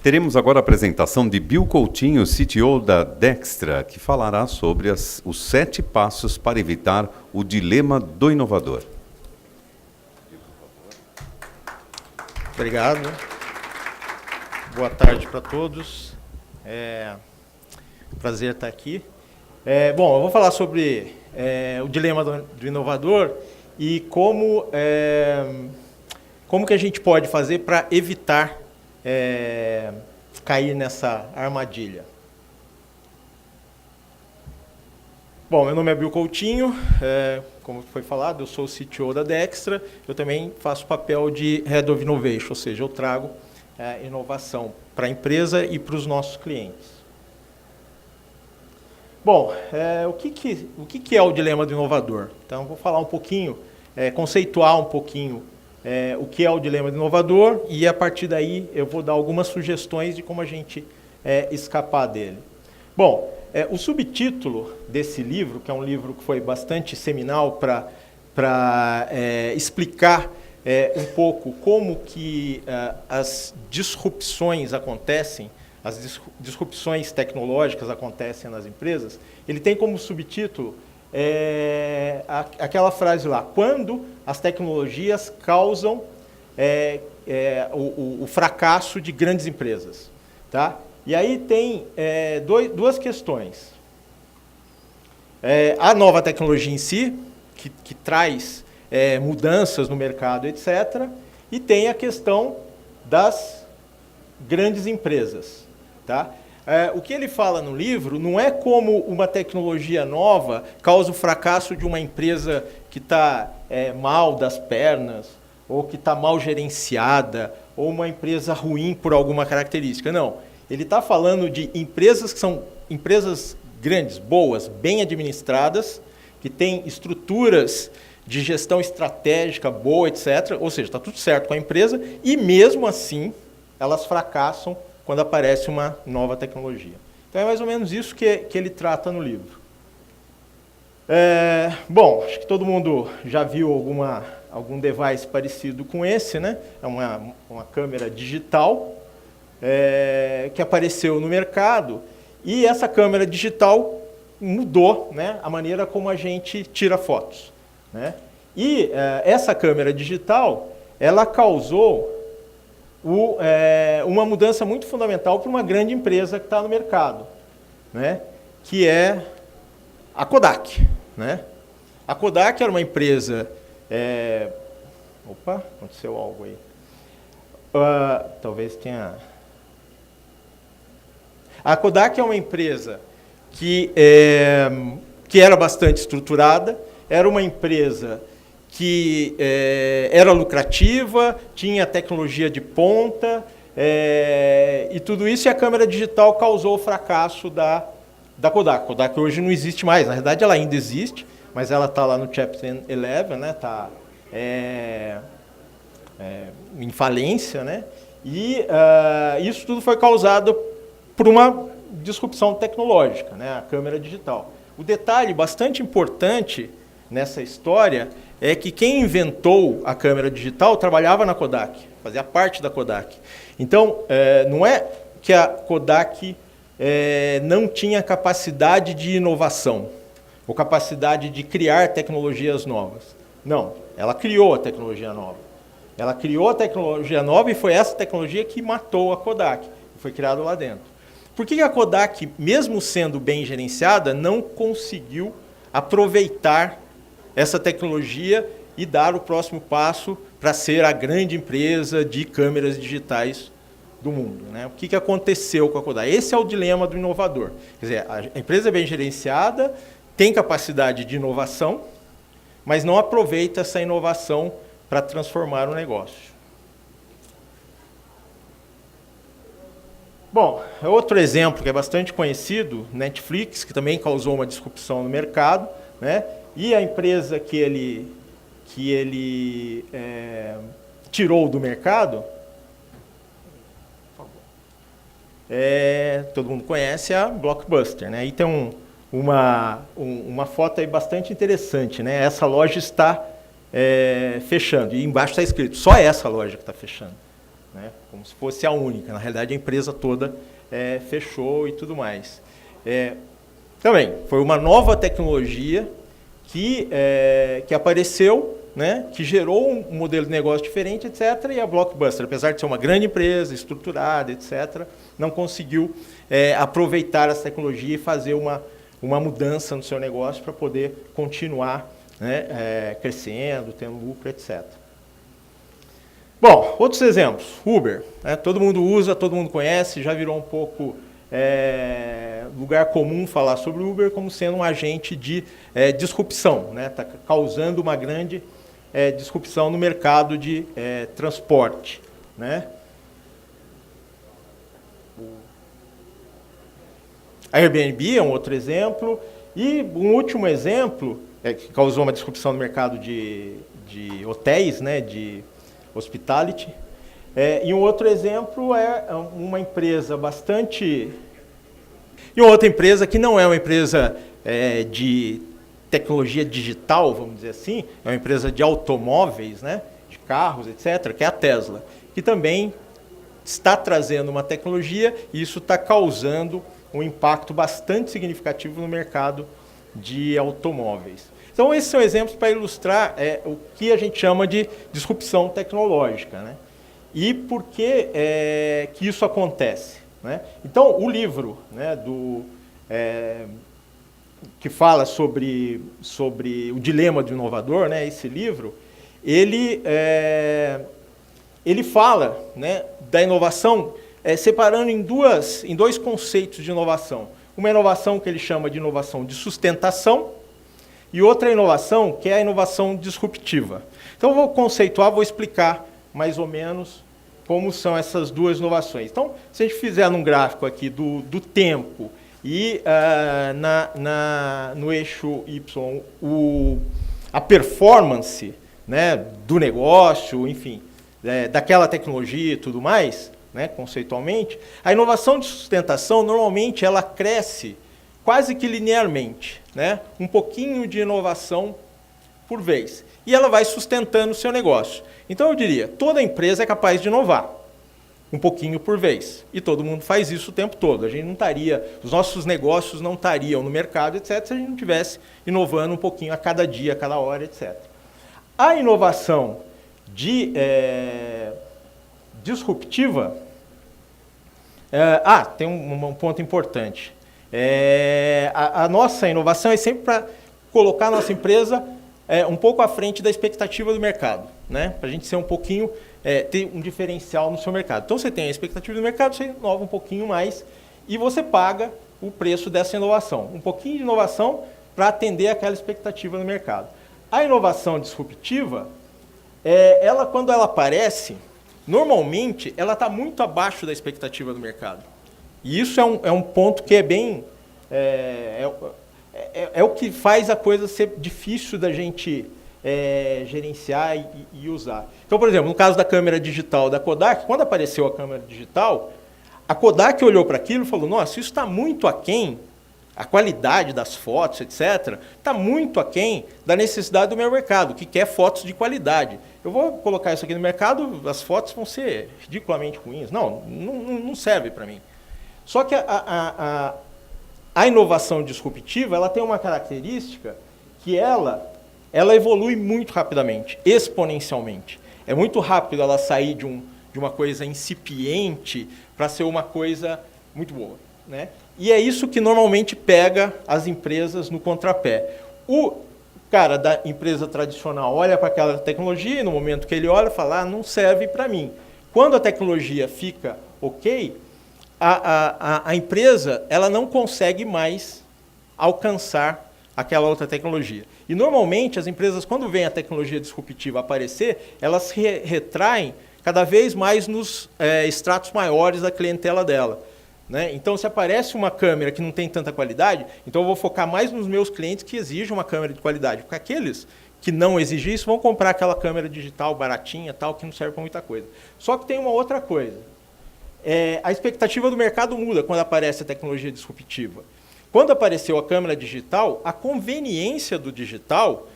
Teremos agora a apresentação de Bill Coutinho, CTO da Dextra, que falará sobre os 7 passos para evitar o dilema do inovador. Obrigado. Boa tarde para todos. Prazer estar aqui. Bom, eu vou falar sobre o dilema do inovador e como que a gente pode fazer para evitar cair nessa armadilha. Bom, meu nome é Bill Coutinho, como foi falado, eu sou o CTO da Dextra, eu também faço o papel de Head of Innovation, ou seja, eu trago inovação para a empresa e para os nossos clientes. Bom, o que é o dilema do inovador? Então, eu vou falar um pouquinho, conceituar um pouquinho o que é o dilema do inovador e, a partir daí, eu vou dar algumas sugestões de como a gente escapar dele. Bom, o subtítulo desse livro, que é um livro que foi bastante seminal para explicar um pouco como que as disrupções acontecem, as disrupções tecnológicas acontecem nas empresas, ele tem como subtítulo aquela frase lá: quando as tecnologias causam o fracasso de grandes empresas. Tá? E aí tem duas questões. A nova tecnologia em si, que traz mudanças no mercado, etc. E tem a questão das grandes empresas. Tá? O que ele fala no livro não é como uma tecnologia nova causa o fracasso de uma empresa que está mal das pernas, ou que está mal gerenciada, ou uma empresa ruim por alguma característica. Não. Ele está falando de empresas que são empresas grandes, boas, bem administradas, que têm estruturas de gestão estratégica boa, etc. Ou seja, está tudo certo com a empresa, e mesmo assim elas fracassam quando aparece uma nova tecnologia. Então é mais ou menos isso que ele trata no livro. Bom, acho que todo mundo já viu algum device parecido com esse, né? É uma câmera digital que apareceu no mercado, e essa câmera digital mudou, né, a maneira como a gente tira fotos. Né? E essa câmera digital, ela causou uma mudança muito fundamental para uma grande empresa que está no mercado, né? Que é a Kodak. Né? A Kodak era uma empresa... Opa, aconteceu algo aí. Talvez tenha... A Kodak é uma empresa que era bastante estruturada, era uma empresa que era lucrativa, tinha tecnologia de ponta, e tudo isso, e a câmera digital causou o fracasso da Kodak. A Kodak hoje não existe mais, na verdade ela ainda existe, mas ela está lá no Chapter 11, né? Está em falência, né? E isso tudo foi causado por uma disrupção tecnológica, né? A câmera digital. O detalhe bastante importante nessa história é que quem inventou a câmera digital trabalhava na Kodak, fazia parte da Kodak. Então, não é que a Kodak não tinha capacidade de inovação, ou capacidade de criar tecnologias novas. Não, ela criou a tecnologia nova. Ela criou a tecnologia nova e foi essa tecnologia que matou a Kodak, que foi criada lá dentro. Por que a Kodak, mesmo sendo bem gerenciada, não conseguiu aproveitar essa tecnologia e dar o próximo passo para ser a grande empresa de câmeras digitais do mundo? Né? O que aconteceu com a Kodak? Esse é o dilema do inovador. Quer dizer, a empresa é bem gerenciada, tem capacidade de inovação, mas não aproveita essa inovação para transformar o negócio. Bom, outro exemplo que é bastante conhecido, Netflix, que também causou uma disrupção no mercado, né? E a empresa que ele tirou do mercado, todo mundo conhece a Blockbuster, né? Aí tem uma foto aí bastante interessante, né? Essa loja está fechando. E embaixo está escrito, só essa loja que está fechando. Né? Como se fosse a única. Na realidade, a empresa toda fechou e tudo mais. Também, foi uma nova tecnologia que apareceu, né, que gerou um modelo de negócio diferente, etc. E a Blockbuster, apesar de ser uma grande empresa, estruturada, etc., não conseguiu aproveitar essa tecnologia e fazer uma mudança no seu negócio para poder continuar, né, crescendo, tendo lucro, etc. Bom, outros exemplos. Uber. Né, todo mundo usa, todo mundo conhece, já virou um pouco lugar comum falar sobre o Uber como sendo um agente de disrupção. Está causando uma grande disrupção no mercado de transporte. Né? A Airbnb é um outro exemplo. E um último exemplo, que causou uma disrupção no mercado de hotéis, né, de hospitality. E um outro exemplo é uma empresa bastante... E uma outra empresa que não é uma empresa de tecnologia digital, vamos dizer assim, é uma empresa de automóveis, né, de carros, etc., que é a Tesla, que também está trazendo uma tecnologia e isso está causando um impacto bastante significativo no mercado de automóveis. Então, esses são exemplos para ilustrar o que a gente chama de disrupção tecnológica, né? E por que que isso acontece, né? Então, o livro, né, que fala sobre o dilema do inovador, né, esse livro, ele fala, né, da inovação separando em dois conceitos de inovação. Uma inovação que ele chama de inovação de sustentação e outra inovação que é a inovação disruptiva. Então, eu vou conceituar, vou explicar mais ou menos como são essas duas inovações. Então, se a gente fizer num gráfico aqui do tempo e no eixo Y a performance, né, do negócio, enfim, daquela tecnologia e tudo mais, né, conceitualmente, a inovação de sustentação, normalmente, ela cresce quase que linearmente, né, um pouquinho de inovação por vez. E ela vai sustentando o seu negócio. Então, eu diria, toda empresa é capaz de inovar, um pouquinho por vez. E todo mundo faz isso o tempo todo. A gente não estaria, os nossos negócios não estariam no mercado, etc., se a gente não estivesse inovando um pouquinho a cada dia, a cada hora, etc. A inovação disruptiva... tem um ponto importante. A nossa inovação é sempre para colocar a nossa empresa um pouco à frente da expectativa do mercado, né? Para a gente ser um pouquinho, ter um diferencial no seu mercado. Então, você tem a expectativa do mercado, você inova um pouquinho mais e você paga o preço dessa inovação. Um pouquinho de inovação para atender aquela expectativa no mercado. A inovação disruptiva, quando ela aparece, normalmente, ela está muito abaixo da expectativa do mercado. E isso é um ponto que é bem... É o que faz a coisa ser difícil da gente gerenciar e usar. Então, por exemplo, no caso da câmera digital da Kodak, quando apareceu a câmera digital, a Kodak olhou para aquilo e falou, nossa, isso está muito aquém, a qualidade das fotos, etc., está muito aquém da necessidade do meu mercado, que quer fotos de qualidade. Eu vou colocar isso aqui no mercado, as fotos vão ser ridiculamente ruins. Não serve para mim. Só que a inovação disruptiva, ela tem uma característica que ela evolui muito rapidamente, exponencialmente. É muito rápido ela sair de uma coisa incipiente para ser uma coisa muito boa, né? E é isso que normalmente pega as empresas no contrapé. O cara da empresa tradicional olha para aquela tecnologia e no momento que ele olha, fala, não serve para mim. Quando a tecnologia fica ok, a empresa ela não consegue mais alcançar aquela outra tecnologia. E normalmente as empresas, quando vem a tecnologia disruptiva aparecer, elas se retraem cada vez mais nos estratos maiores da clientela dela. Né? Então, se aparece uma câmera que não tem tanta qualidade, então eu vou focar mais nos meus clientes que exigem uma câmera de qualidade. Porque aqueles que não exigem isso vão comprar aquela câmera digital baratinha, tal, que não serve para muita coisa. Só que tem uma outra coisa. A expectativa do mercado muda quando aparece a tecnologia disruptiva. Quando apareceu a câmera digital, a conveniência do digital,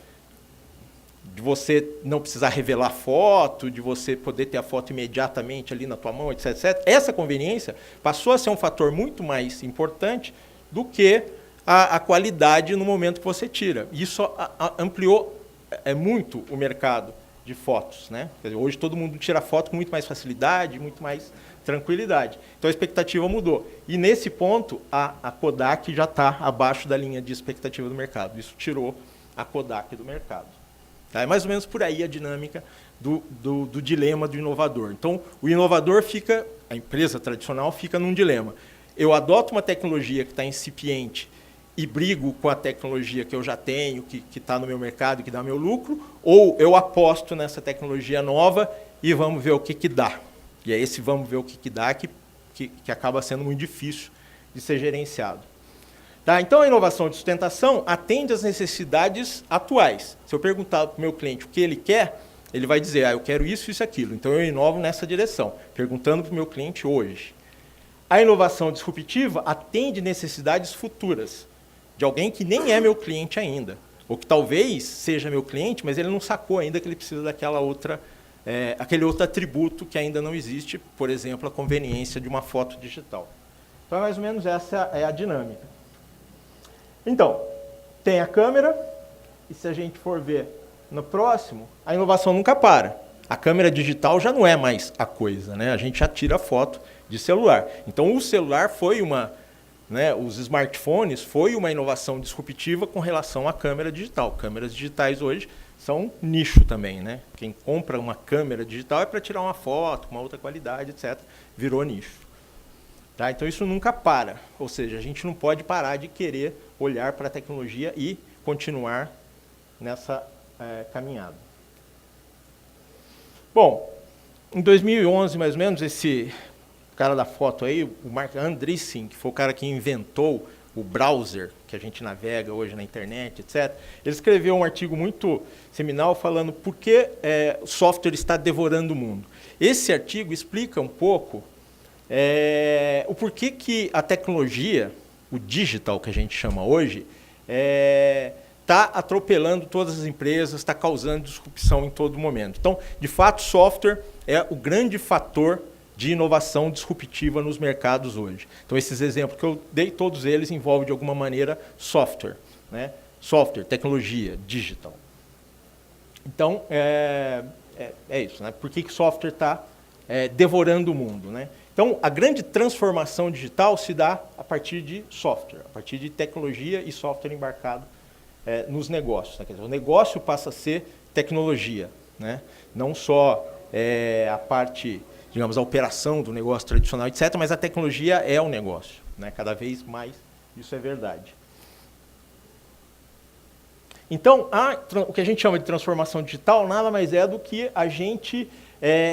de você não precisar revelar foto, de você poder ter a foto imediatamente ali na tua mão, etc, etc. Essa conveniência passou a ser um fator muito mais importante do que a qualidade no momento que você tira. Isso ampliou muito o mercado de fotos, né? Quer dizer, hoje todo mundo tira foto com muito mais facilidade, muito mais tranquilidade. Então a expectativa mudou. E nesse ponto, a Kodak já está abaixo da linha de expectativa do mercado. Isso tirou a Kodak do mercado. Tá? É mais ou menos por aí a dinâmica do dilema do inovador. Então, o inovador fica, a empresa tradicional fica num dilema. Eu adoto uma tecnologia que está incipiente e brigo com a tecnologia que eu já tenho, que está no meu mercado, que dá meu lucro, ou eu aposto nessa tecnologia nova e vamos ver o que dá. E é esse vamos ver o que dá que acaba sendo muito difícil de ser gerenciado. Tá? Então, a inovação de sustentação atende às necessidades atuais. Se eu perguntar para o meu cliente o que ele quer, ele vai dizer, eu quero isso, isso e aquilo. Então, eu inovo nessa direção, perguntando para o meu cliente hoje. A inovação disruptiva atende necessidades futuras, de alguém que nem é meu cliente ainda, ou que talvez seja meu cliente, mas ele não sacou ainda que ele precisa daquela outra, aquele outro atributo que ainda não existe, por exemplo, a conveniência de uma foto digital. Então, mais ou menos essa é a dinâmica. Então, tem a câmera, e se a gente for ver no próximo, a inovação nunca para. A câmera digital já não é mais a coisa, né? A gente já tira foto de celular. Então, o celular foi os smartphones foi uma inovação disruptiva com relação à câmera digital. Câmeras digitais hoje são nicho também, né? Quem compra uma câmera digital é para tirar uma foto com uma outra qualidade, etc. Virou nicho. Tá? Então isso nunca para. Ou seja, a gente não pode parar de querer olhar para a tecnologia e continuar nessa caminhada. Bom, em 2011, mais ou menos, esse cara da foto aí, o Marc Andreessen, que foi o cara que inventou o browser que a gente navega hoje na internet, etc., ele escreveu um artigo muito seminal falando por que o software está devorando o mundo. Esse artigo explica um pouco o porquê que a tecnologia, o digital que a gente chama hoje, está atropelando todas as empresas, está causando disrupção em todo momento. Então, de fato, software é o grande fator de inovação disruptiva nos mercados hoje. Então, esses exemplos que eu dei, todos eles envolvem, de alguma maneira, software. Né? Software, tecnologia, digital. Então, é isso. Né? Por que software está devorando o mundo? Né? Então, a grande transformação digital se dá a partir de software, a partir de tecnologia e software embarcado nos negócios. Né? Quer dizer, o negócio passa a ser tecnologia. Né? Não só a parte, digamos, a operação do negócio tradicional, etc., mas a tecnologia é o negócio. Né? Cada vez mais isso é verdade. Então, o que a gente chama de transformação digital nada mais é do que a gente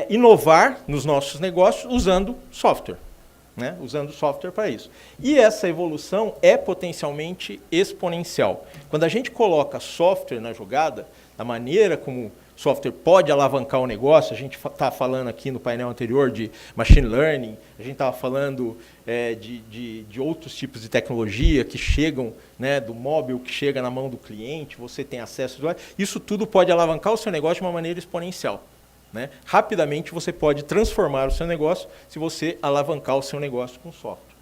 inovar nos nossos negócios usando software. Né? Usando software para isso. E essa evolução é potencialmente exponencial. Quando a gente coloca software na jogada, a maneira como software pode alavancar o negócio, a gente está falando aqui no painel anterior de machine learning, a gente estava falando de outros tipos de tecnologia que chegam, né, do móvel que chega na mão do cliente, você tem acesso, isso tudo pode alavancar o seu negócio de uma maneira exponencial. Né? Rapidamente você pode transformar o seu negócio se você alavancar o seu negócio com software.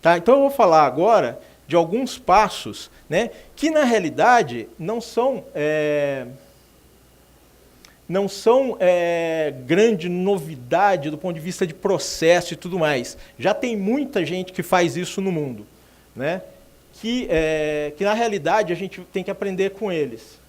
Tá? Então eu vou falar agora de alguns passos, né, que na realidade não são grande novidade do ponto de vista de processo e tudo mais. Já tem muita gente que faz isso no mundo, né? Que na realidade a gente tem que aprender com eles,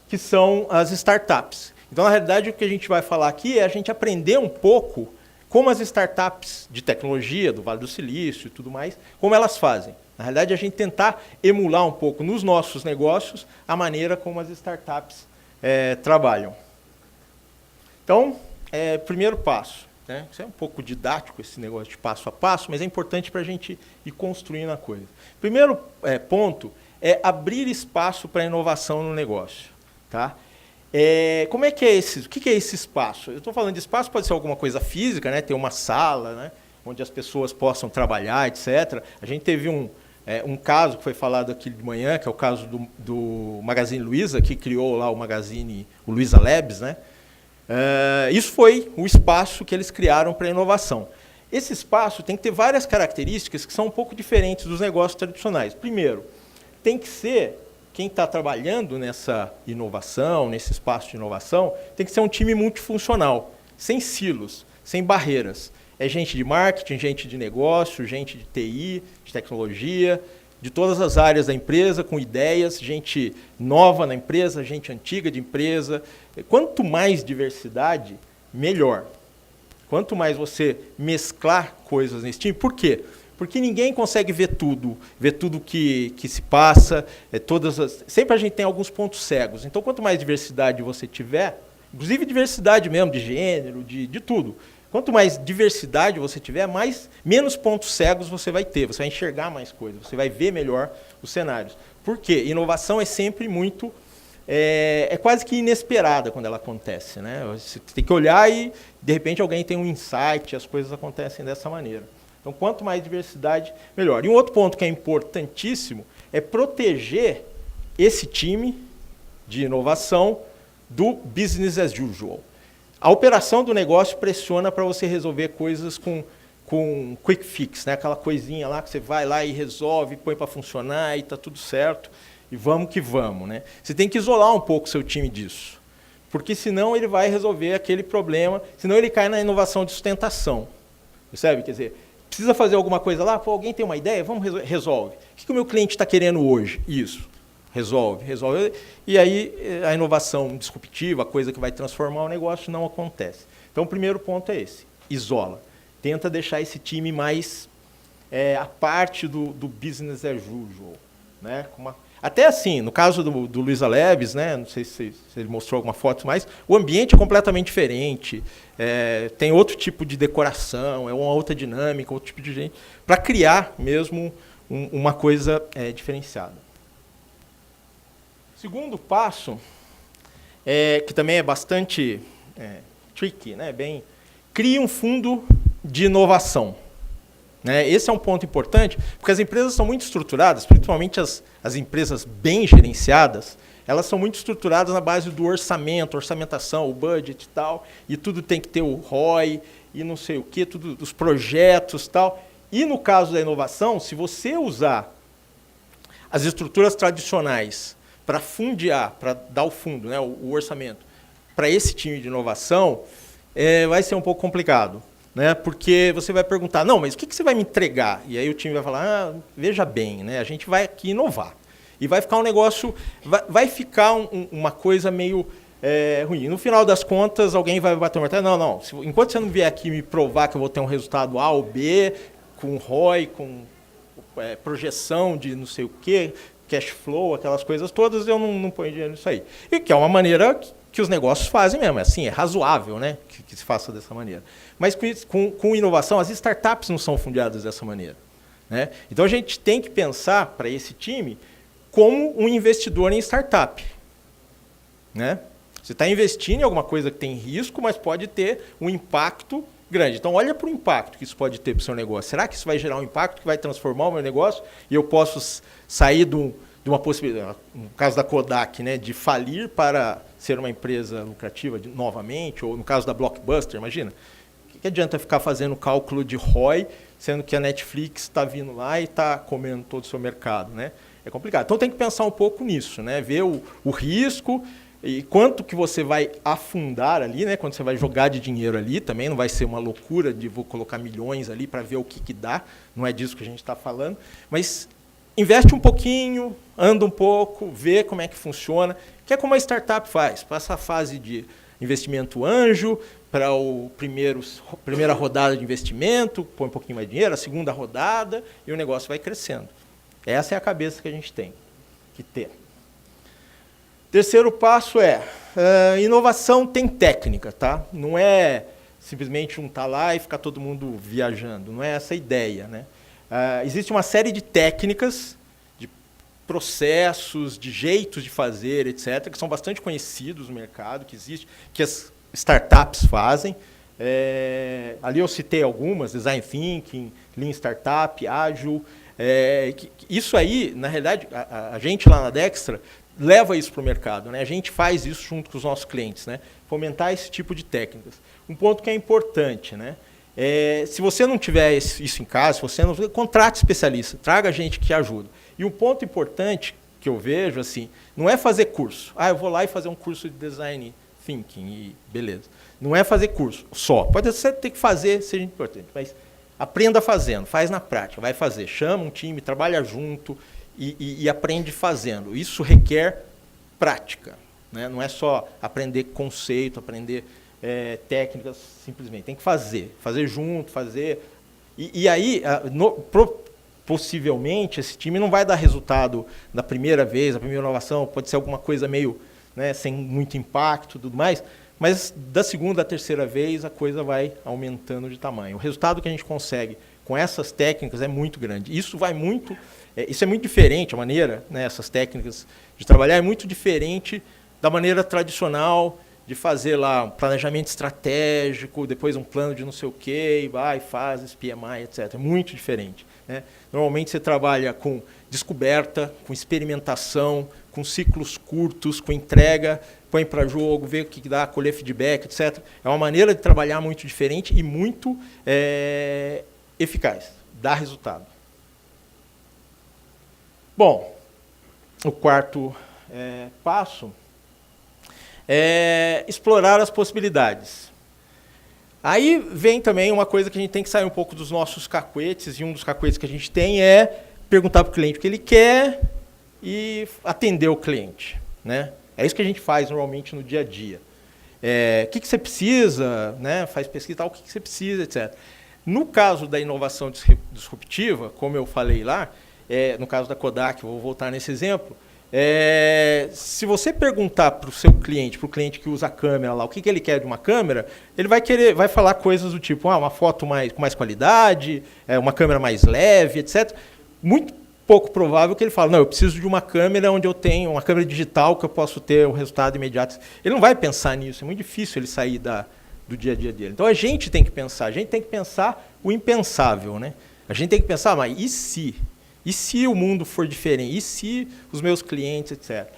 que são as startups. Então, na realidade, o que a gente vai falar aqui é a gente aprender um pouco como as startups de tecnologia, do Vale do Silício e tudo mais, como elas fazem. Na realidade, a gente tentar emular um pouco nos nossos negócios a maneira como as startups trabalham. Então, primeiro passo. Né? Isso é um pouco didático, esse negócio de passo a passo, mas é importante para a gente ir construindo a coisa. Primeiro ponto é abrir espaço para a inovação no negócio. Tá? Como é que é o que é esse espaço? Eu estou falando de espaço, pode ser alguma coisa física, né? Ter uma sala, né? Onde as pessoas possam trabalhar, etc. A gente teve um Um caso que foi falado aqui de manhã, que é o caso do Magazine Luiza, que criou lá o Magazine, o Luiza Labs, né? Isso foi o espaço que eles criaram para inovação. Esse espaço tem que ter várias características que são um pouco diferentes dos negócios tradicionais. Primeiro, tem que ser, quem está trabalhando nessa inovação, nesse espaço de inovação, tem que ser um time multifuncional, sem silos, sem barreiras. É gente de marketing, gente de negócio, gente de TI, de tecnologia, de todas as áreas da empresa, com ideias, gente nova na empresa, gente antiga de empresa. Quanto mais diversidade, melhor. Quanto mais você mesclar coisas nesse time. Por quê? Porque ninguém consegue ver tudo que se passa. Sempre a gente tem alguns pontos cegos. Então, quanto mais diversidade você tiver, inclusive diversidade mesmo, de gênero, de tudo. Quanto mais diversidade você tiver, menos pontos cegos você vai ter. Você vai enxergar mais coisas, você vai ver melhor os cenários. Por quê? Inovação é sempre muito... É quase que inesperada quando ela acontece, né? Você tem que olhar e, de repente, alguém tem um insight, as coisas acontecem dessa maneira. Então, quanto mais diversidade, melhor. E um outro ponto que é importantíssimo é proteger esse time de inovação do business as usual. A operação do negócio pressiona para você resolver coisas com quick fix, né? Aquela coisinha lá que você vai lá e resolve, põe para funcionar e está tudo certo. E vamos que vamos, né? Você tem que isolar um pouco o seu time disso, porque senão ele vai resolver aquele problema, senão ele cai na inovação de sustentação, percebe? Quer dizer, precisa fazer alguma coisa lá, pô, alguém tem uma ideia? Vamos, resolve. O que o meu cliente está querendo hoje? Isso. Resolve. E aí a inovação disruptiva, a coisa que vai transformar o negócio, não acontece. Então o primeiro ponto é esse, isola. Tenta deixar esse time mais a parte do business as usual, né? Até assim, no caso do Luiza Labs, né, não sei se ele mostrou alguma foto, mas o ambiente é completamente diferente, tem outro tipo de decoração, é uma outra dinâmica, outro tipo de gente, para criar mesmo uma coisa diferenciada. Segundo passo, que também é bastante tricky, né, crie um fundo de inovação. Esse é um ponto importante, porque as empresas são muito estruturadas, principalmente as empresas bem gerenciadas, elas são muito estruturadas na base do orçamento, orçamentação, o budget e tal, e tudo tem que ter o ROI e não sei o quê, tudo, os projetos e tal. E no caso da inovação, se você usar as estruturas tradicionais para fundear, para dar o fundo, né, o orçamento, para esse time de inovação, vai ser um pouco complicado. Né? Porque você vai perguntar, não, mas o que você vai me entregar? E aí o time vai falar, veja bem, né? A gente vai aqui inovar. E vai ficar um negócio, vai ficar uma coisa meio ruim. No final das contas, alguém vai bater o martelo, não, enquanto você não vier aqui me provar que eu vou ter um resultado A ou B, com ROI, com projeção de não sei o quê, cash flow, aquelas coisas todas, eu não ponho dinheiro nisso aí. E que é uma maneira que os negócios fazem mesmo, assim, é razoável, né, que se faça dessa maneira. Mas com inovação, as startups não são fundadas dessa maneira, né? Então a gente tem que pensar para esse time como um investidor em startup, né? Você está investindo em alguma coisa que tem risco, mas pode ter um impacto grande. Então olha para o impacto que isso pode ter para o seu negócio. Será que isso vai gerar um impacto que vai transformar o meu negócio e eu posso sair de uma possibilidade, no caso da Kodak, né, de falir para ser uma empresa lucrativa novamente, ou no caso da Blockbuster, imagina. O que adianta ficar fazendo cálculo de ROI, sendo que a Netflix está vindo lá e está comendo todo o seu mercado, né? É complicado. Então tem que pensar um pouco nisso, né? Ver o risco e quanto que você vai afundar ali, né? Quando você vai jogar de dinheiro ali, também não vai ser uma loucura de vou colocar milhões ali para ver o que dá, não é disso que a gente está falando, mas investe um pouquinho, anda um pouco, vê como é que funciona, que é como a startup faz, passa a fase de investimento anjo, para a primeira rodada de investimento, põe um pouquinho mais de dinheiro, a segunda rodada, e o negócio vai crescendo. Essa é a cabeça que a gente tem que ter. Terceiro passo inovação tem técnica, tá? Não é simplesmente tá lá e ficar todo mundo viajando, não é essa a ideia, né? Existe uma série de técnicas, de processos, de jeitos de fazer, etc., que são bastante conhecidos no mercado, que as startups fazem. Ali eu citei algumas, Design Thinking, Lean Startup, Ágil. Isso aí, na realidade, a gente lá na Dextra leva isso para o mercado, né? A gente faz isso junto com os nossos clientes, né? Fomentar esse tipo de técnicas. Um ponto que é importante, né? Se você não tiver isso em casa, se você não contrate especialista, traga gente que ajuda. E um ponto importante que eu vejo assim, não é fazer curso. Eu vou lá e fazer um curso de design thinking e beleza. Não é fazer curso só. Pode ser ter que fazer, seja importante, mas aprenda fazendo, faz na prática, vai fazer, chama um time, trabalha junto e aprende fazendo. Isso requer prática, né? Não é só aprender conceito, aprender técnicas simplesmente. Tem que fazer junto, fazer. E aí, possivelmente, esse time não vai dar resultado na primeira vez, na primeira inovação, pode ser alguma coisa meio, né, sem muito impacto e tudo mais, mas da segunda à terceira vez a coisa vai aumentando de tamanho. O resultado que a gente consegue com essas técnicas é muito grande. Isso vai muito, isso é muito diferente, a maneira, né, essas técnicas de trabalhar é muito diferente da maneira tradicional de fazer lá um planejamento estratégico, depois um plano de não sei o quê, e vai, faz esse PMI, etc. É muito diferente, né? Normalmente você trabalha com descoberta, com experimentação, com ciclos curtos, com entrega, põe para jogo, vê o que dá, colher feedback, etc. É uma maneira de trabalhar muito diferente e muito eficaz, dá resultado. Bom, o quarto passo é explorar as possibilidades. Aí vem também uma coisa que a gente tem que sair um pouco dos nossos cacuetes, e um dos cacuetes que a gente tem é perguntar para o cliente o que ele quer e atender o cliente, né? É isso que a gente faz normalmente no dia a dia. O que você precisa, né? Faz pesquisa, tal, o que você precisa, etc. No caso da inovação disruptiva, como eu falei lá, no caso da Kodak, vou voltar nesse exemplo, se você perguntar para o seu cliente, para o cliente que usa a câmera lá, o que ele quer de uma câmera, ele vai falar coisas do tipo, uma foto com mais qualidade, uma câmera mais leve, etc. Muito pouco provável que ele fale, não, eu preciso de uma câmera onde eu tenho uma câmera digital que eu posso ter um resultado imediato. Ele não vai pensar nisso, é muito difícil ele sair do dia a dia dele. Então a gente tem que pensar o impensável, né? A gente tem que pensar, mas e se? E se o mundo for diferente? E se os meus clientes, etc.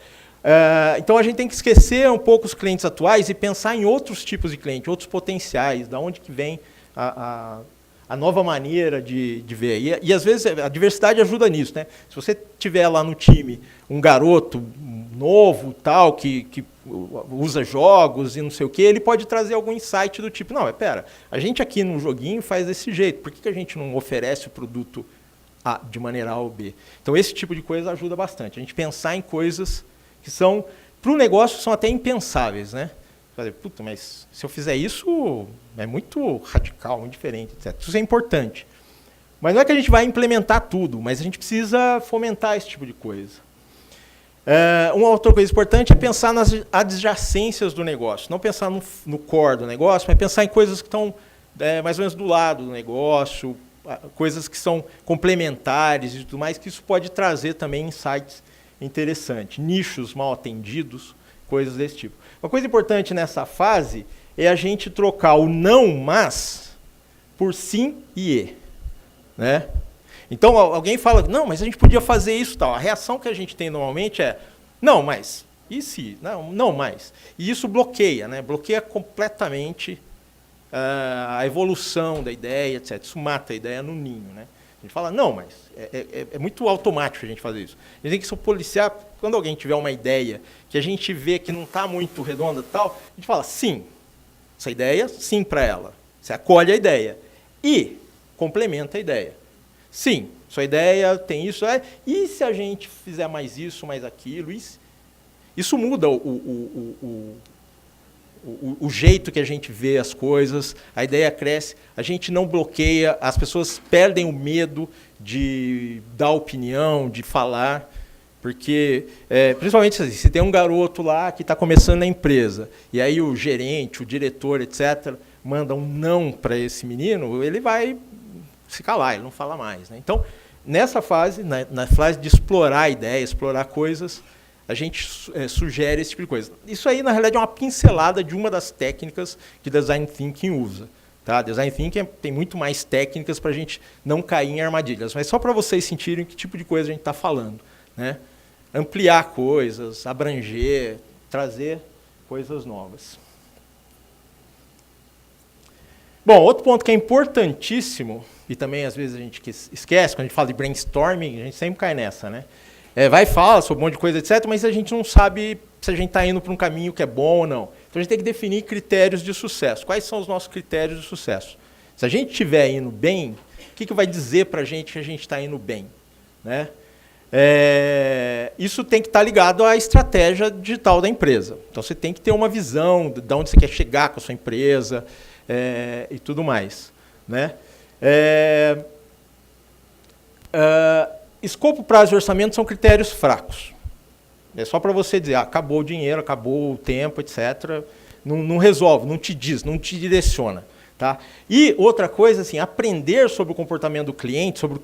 Então a gente tem que esquecer um pouco os clientes atuais e pensar em outros tipos de cliente, outros potenciais, da onde que vem a nova maneira de ver. E às vezes a diversidade ajuda nisso, né? Se você tiver lá no time um garoto novo, tal, que usa jogos e não sei o quê, ele pode trazer algum insight do tipo, não, pera, a gente aqui no joguinho faz desse jeito, por que a gente não oferece o produto de maneira A ou B? Então esse tipo de coisa ajuda bastante. A gente pensar em coisas que são, para o negócio, são até impensáveis, né? Puta, mas se eu fizer isso, é muito radical, muito diferente, etc. Isso é importante. Mas não é que a gente vai implementar tudo, mas a gente precisa fomentar esse tipo de coisa. Uma outra coisa importante é pensar nas adjacências do negócio. Não pensar no core do negócio, mas pensar em coisas que estão mais ou menos do lado do negócio, coisas que são complementares e tudo mais, que isso pode trazer também insights interessantes. Nichos mal atendidos, coisas desse tipo. Uma coisa importante nessa fase é a gente trocar o não, mas por sim e e, né? Então alguém fala, não, mas a gente podia fazer isso, tal. A reação que a gente tem normalmente é, não, mas, e se? Não mais. E isso bloqueia, né? Bloqueia completamente a evolução da ideia, etc. Isso mata a ideia no ninho, né? A gente fala, não, mas é muito automático a gente fazer isso. A gente tem que se policiar, quando alguém tiver uma ideia que a gente vê que não está muito redonda e tal, a gente fala, sim, essa ideia, sim para ela. Você acolhe a ideia e complementa a ideia. Sim, sua ideia tem isso, e se a gente fizer mais isso, mais aquilo? Isso muda o jeito que a gente vê as coisas, a ideia cresce, a gente não bloqueia, as pessoas perdem o medo de dar opinião, de falar, porque, principalmente se tem um garoto lá que está começando na empresa, e aí o gerente, o diretor, etc., manda um não para esse menino, ele vai se calar, ele não fala mais, né? Então, nessa fase, na fase de explorar a ideia, explorar coisas, a gente sugere esse tipo de coisa. Isso aí, na realidade, é uma pincelada de uma das técnicas que Design Thinking usa, Tá? Design Thinking tem muito mais técnicas para a gente não cair em armadilhas, mas só para vocês sentirem que tipo de coisa a gente está falando. Né? Ampliar coisas, abranger, trazer coisas novas. Bom, outro ponto que é importantíssimo, e também às vezes a gente esquece, quando a gente fala de brainstorming, a gente sempre cai nessa, né? Vai falar sobre um monte de coisa, etc., mas a gente não sabe se a gente está indo para um caminho que é bom ou não. Então a gente tem que definir critérios de sucesso. Quais são os nossos critérios de sucesso? Se a gente estiver indo bem, o que vai dizer para a gente que a gente está indo bem? Né? Isso tem que estar ligado à estratégia digital da empresa. Então você tem que ter uma visão de onde você quer chegar com a sua empresa e tudo mais. Né? Escopo, prazo e orçamento são critérios fracos. É só para você dizer, acabou o dinheiro, acabou o tempo, etc. Não resolve, não te diz, não te direciona. Tá? E outra coisa, assim, aprender sobre o comportamento do cliente, sobre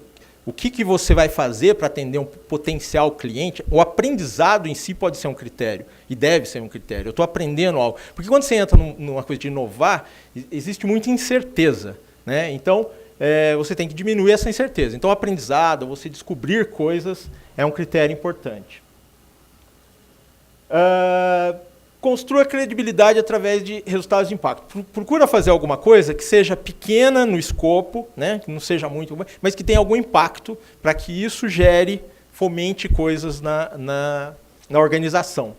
o que você vai fazer para atender um potencial cliente. O aprendizado em si pode ser um critério, e deve ser um critério. Eu estou aprendendo algo. Porque quando você entra numa coisa de inovar, existe muita incerteza. Né? Então, você tem que diminuir essa incerteza. Então, o aprendizado, você descobrir coisas, é um critério importante. Construa credibilidade através de resultados de impacto. Procura fazer alguma coisa que seja pequena no escopo, né, que não seja muito, mas que tenha algum impacto para que isso fomente coisas na organização.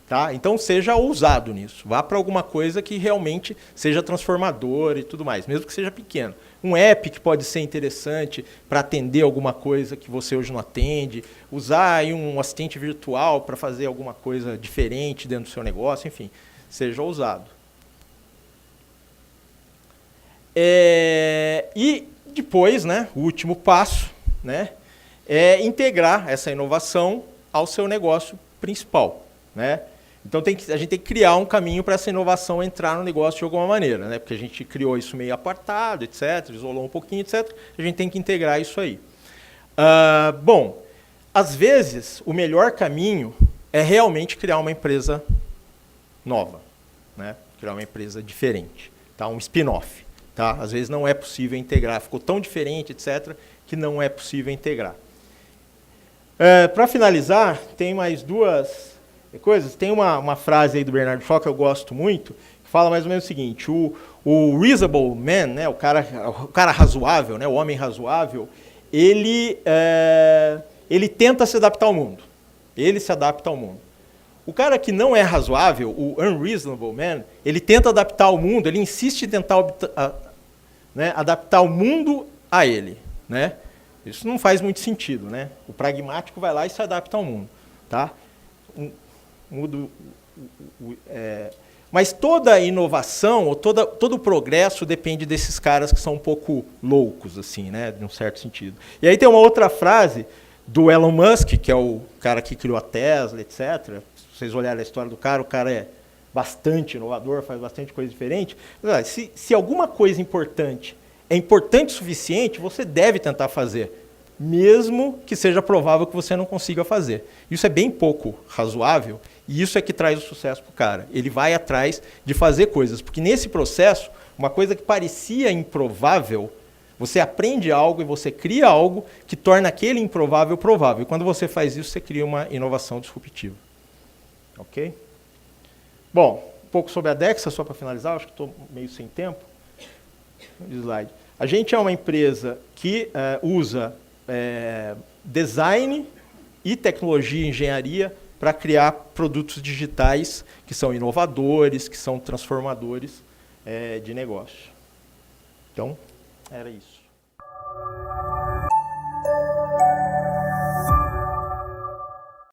Tá? Então, seja ousado nisso. Vá para alguma coisa que realmente seja transformadora e tudo mais, mesmo que seja pequeno. Um app que pode ser interessante para atender alguma coisa que você hoje não atende. Usar aí um assistente virtual para fazer alguma coisa diferente dentro do seu negócio. Enfim, seja ousado. E depois, né, o último passo, né, é integrar essa inovação ao seu negócio principal. Né? Então a gente tem que criar um caminho para essa inovação entrar no negócio de alguma maneira, né? Porque a gente criou isso meio apartado, etc., isolou um pouquinho, etc. A gente tem que integrar isso aí. Bom, às vezes o melhor caminho é realmente criar uma empresa nova, né? Criar uma empresa diferente, tá? Um spin-off. Tá? Às vezes não é possível integrar, ficou tão diferente, etc., que não é possível integrar. Para finalizar, tem mais duas coisas. Tem uma frase aí do Bernard Shaw que eu gosto muito, que fala mais ou menos o seguinte: o reasonable man, né, o cara razoável, né, o homem razoável, ele tenta se adaptar ao mundo. Ele se adapta ao mundo. O cara que não é razoável, o unreasonable man, ele tenta adaptar ao mundo, ele insiste em tentar adaptar o mundo a ele. Né? Isso não faz muito sentido. Né? O pragmático vai lá e se adapta ao mundo. Tá? Mas toda inovação, ou todo o progresso depende desses caras que são um pouco loucos, assim, né, de um certo sentido. E aí tem uma outra frase do Elon Musk, que é o cara que criou a Tesla, etc. Se vocês olharem a história do cara, o cara é bastante inovador, faz bastante coisa diferente. Se alguma coisa importante é importante o suficiente, você deve tentar fazer, mesmo que seja provável que você não consiga fazer. Isso é bem pouco razoável, e isso é que traz o sucesso para o cara. Ele vai atrás de fazer coisas, porque nesse processo, uma coisa que parecia improvável, você aprende algo e você cria algo que torna aquele improvável provável. E quando você faz isso, você cria uma inovação disruptiva. Ok? Bom, um pouco sobre a Dextra, só para finalizar, acho que estou meio sem tempo. Slide. A gente é uma empresa que usa design e tecnologia e engenharia para criar produtos digitais que são inovadores, que são transformadores de negócio. Então, era isso.